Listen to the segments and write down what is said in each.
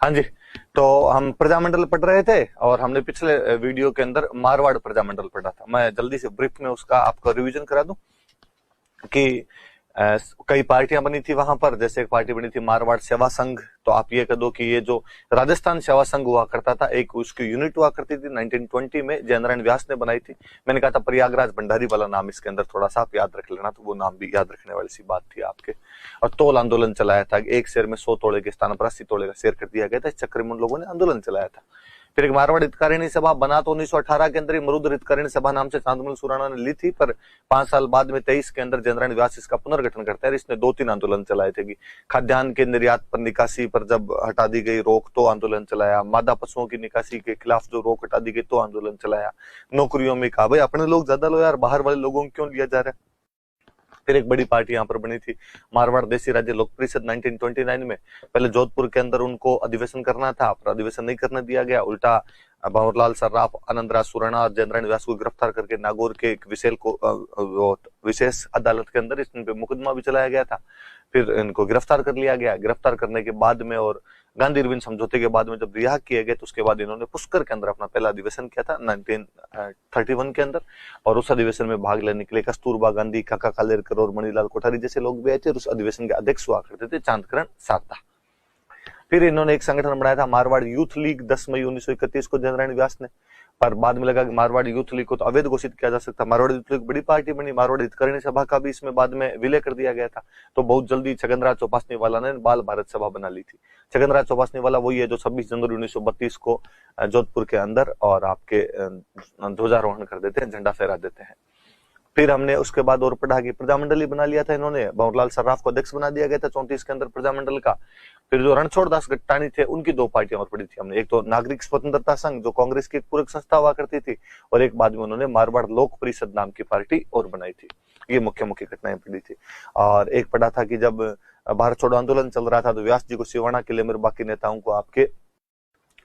हाँ जी, तो हम प्रजामंडल पढ़ रहे थे और हमने पिछले वीडियो के अंदर मारवाड़ प्रजामंडल पढ़ा था। मैं जल्दी से ब्रीफ में उसका आपको रिवीजन करा दूं कि कई पार्टियां बनी थी वहां पर। जैसे एक पार्टी बनी थी मारवाड़ सेवा संघ, तो आप ये कह दो कि ये जो राजस्थान सेवा संघ हुआ करता था, एक उसकी यूनिट हुआ करती थी 1920 में, जयनारायण व्यास ने बनाई थी। मैंने कहा था प्रयागराज भंडारी वाला नाम इसके अंदर थोड़ा सा आप याद रख लेना, तो वो नाम भी याद रखने वाली सी बात थी आपके। और तोल आंदोलन चलाया था, एक शेर में 100 तोड़े के स्थान पर 80 तोड़े का शेर कर दिया गया था। इस चक्कर में उन लोगों ने आंदोलन चलाया था। फिर एक मारवाड़ हितकारिणी सभा बना तो 1918 के अंदर ही मरुद हितकारिणी सभा नाम से चांदमल सुराणा ने ली थी, पर 5 साल बाद में 23 के अंदर जयनारायण व्यास इसका पुनर्गठन करते हैं। इसने 2-3 आंदोलन चलाए थे कि खाद्यान्न के निर्यात पर निकासी पर जब हटा दी गई रोक तो आंदोलन चलाया, मादा पशुओं की निकासी के खिलाफ जो रोक हटा दी गई तो आंदोलन चलाया, नौकरियों में कहा भाई अपने लोग ज्यादा लो यार, बाहर वाले लोगों को क्यों लिया जा रहा है। फिर एक बड़ी पार्टी यहाँ पर बनी थी मारवाड़ देसी राज्य लोक परिषद 1929 में। पहले जोधपुर के अंदर उनको अधिवेशन करना था, पर अधिवेशन नहीं करने दिया गया। उल्टा भंवरलाल सर्राफ, आनंदराज सुराणा और जयनारायण व्यास को गिरफ्तार करके नागौर के एक विशेष अदालत के अंदर इन पे मुकदमा भी चलाया गया था। फिर इनको गिरफ्तार कर लिया गया। गिरफ्तार करने के बाद में और गांधी इरविन समझौते के बाद में जब रिहा किए गए, तो उसके बाद इन्होंने पुष्कर के अंदर अपना पहला अधिवेशन किया था 1931 के अंदर। और उस अधिवेशन में भाग लेने के लिए कस्तूरबा गांधी, काका कालेलकर और मणिलाल कोठारी जैसे लोग भी आए थे। और उस अधिवेशन के अध्यक्ष हुआ करते थे चांदकरण सारदा। फिर इन्होंने एक संगठन बनाया था मारवाड़ यूथ लीग 10 मई 1931 को, जयनारायण व्यास ने। पर बाद में लगा कि मारवाड़ यूथ लीग को तो अवैध घोषित किया जा सकता। मारवाड़ यूथ लीग बड़ी पार्टी बनी, मारवाड़ हितकारिणी सभा का भी इसमें बाद में विलय कर दिया गया था। तो बहुत जल्दी छगनराज चौपासनी वाला ने बाल भारत सभा बना ली थी। छगनराज चौपासनी वाला वही है जो 26 जनवरी 1932 को जोधपुर के अंदर और आपके ध्वजारोहण कर देते हैं, झंडा फहरा देते हैं। फिर हमने उसके बाद और पढ़ा कि प्रजामंडल ही बना लिया था इन्होंने। भंवरलाल सर्राफ को अध्यक्ष बना दिया गया था 34 के अंदर प्रजामंडल का। फिर जो रणछोड़ दास गट्टानी थे, उनकी 2 पार्टियां और पढ़ी थी हमने। एक तो नागरिक स्वतंत्रता संघ जो कांग्रेस की एक पूरक संस्था हुआ करती थी, और एक बाद में उन्होंने मारवाड़ लोक परिषद नाम की पार्टी और बनाई थी। ये मुख्य मुख्य घटनाएं पढ़ी थी। और एक पढ़ा था कि जब भारत छोड़ो आंदोलन चल रहा था तो व्यास जी को सिवाना किले में बाकी नेताओं को आपके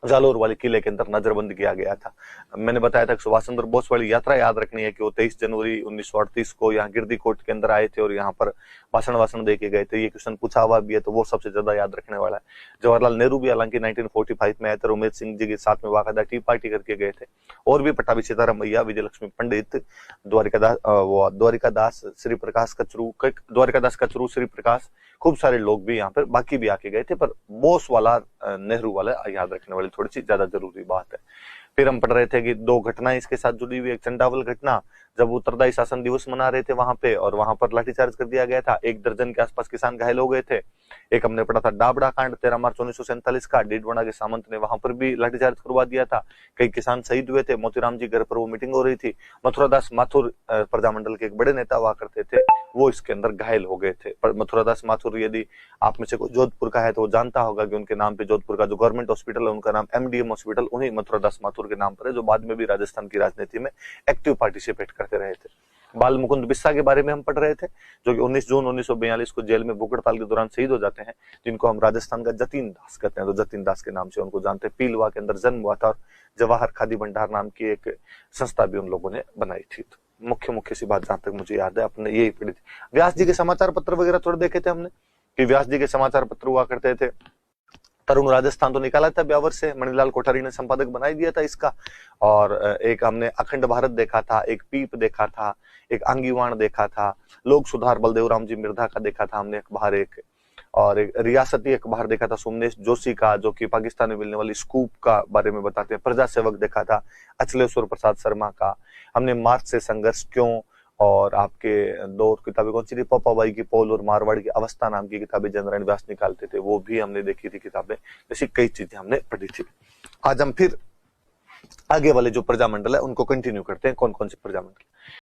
जालोर वाले किले के अंदर नजरबंद किया गया था। मैंने बताया था कि सुभाष चंद्र बोस वाली यात्रा याद रखनी है कि वो 23 जनवरी 1938 को यहाँ गिरदी कोट के अंदर आए थे और यहाँ पर भाषण दे के गए थे। ये क्वेश्चन पूछा हुआ भी है, तो वो सबसे ज्यादा याद रखने वाला है। जवाहरलाल नेहरू भी हालांकि 1945 में आए थे, उमेश सिंह जी के साथ में वाकदा टी पार्टी करके गए थे। और भी पट्टाभी सीताराम मैया, विजयलक्ष्मी पंडित, द्वारिकादास श्री प्रकाश कचरू, श्री प्रकाश, खूब सारे लोग भी यहाँ पर बाकी भी आके गए थे। पर बोस वाला नेहरू वाला याद रखने वाली थोड़ी सी ज्यादा जरूरी बात है। फिर हम पढ़ रहे थे कि 2 घटनाएं इसके साथ जुड़ी हुई। एक चंडावल घटना, जब उत्तरदायी शासन दिवस मना रहे थे वहां पे, और वहां पर लाठीचार्ज कर दिया गया था। 1 दर्जन के आसपास किसान घायल हो गए थे। एक हमने पढ़ा था डाबड़ा कांड 13 मार्च 1947 का, डीडवाना के सामंत ने वहां पर भी लाठीचार्ज करवा दिया था। कई किसान शहीद हुए थे। मोतीराम जी घर पर वो मीटिंग हो रही थी। मथुरादास माथुर प्रजामंडल के एक बड़े नेता हुआ करते थे, वो इसके अंदर घायल हो गए थे। पर मथुरादास माथुर, यदि आप में से कोई जोधपुर का है तो वो जानता होगा कि उनके नाम पे जोधपुर का जो गवर्नमेंट हॉस्पिटल है उनका नाम MDM हॉस्पिटल उन्हीं मथुरादास माथुर के नाम पर है, जो बाद में भी राजस्थान की राजनीति में एक्टिव पार्टिसिपेट करते रहे थे। बाल मुकुंद बिस्सा के बारे में हम पढ़ रहे थे, जो कि 19 जून 1942 को जेल में भूख हड़ताल के दौरान शहीद हो जाते हैं, जिनको हम राजस्थान का जतीन दास कहते हैं। तो जतीन दास के नाम से उनको जानते हैं। पीलवा के अंदर जन्म हुआ था और जवाहर खादी भंडार नाम की एक संस्था भी उन लोगों ने बनाई थी। तो मुख्य सी बात जहां तक मुझे याद है अपने यही पढ़ी थी। व्यास जी के समाचार पत्र वगैरह थोड़े देखे थे हमने कि व्यास जी के समाचार पत्र हुआ करते थे। तरुण राजस्थान तो निकाला था ब्यावर से, मणिलाल कोठारी ने संपादक बनाई दिया था इसका। और एक हमने अखंड भारत देखा था, एक पीप देखा था, एक आंगीवाण देखा था, लोक सुधार बलदेव राम जी मिर्धा का देखा था हमने अखबार एक, और एक रियासती अखबार देखा था सोमनेश जोशी का, जो कि पाकिस्तान में मिलने वाली स्कूप का बारे में बताते हैं। प्रजा सेवक देखा था अचलेश्वर प्रसाद शर्मा का। हमने मार्च से संघर्ष क्यों, और आपके 2 किताबें कौन सी थी, पप्पाबाई की पोल और मारवाड़ की अवस्था नाम की किताबें जयनारायण व्यास निकालते थे, वो भी हमने देखी थी किताबें। ऐसी कई चीजें हमने पढ़ी थी। आज हम फिर आगे वाले जो प्रजामंडल है उनको कंटिन्यू करते हैं। कौन कौन से प्रजामंडल।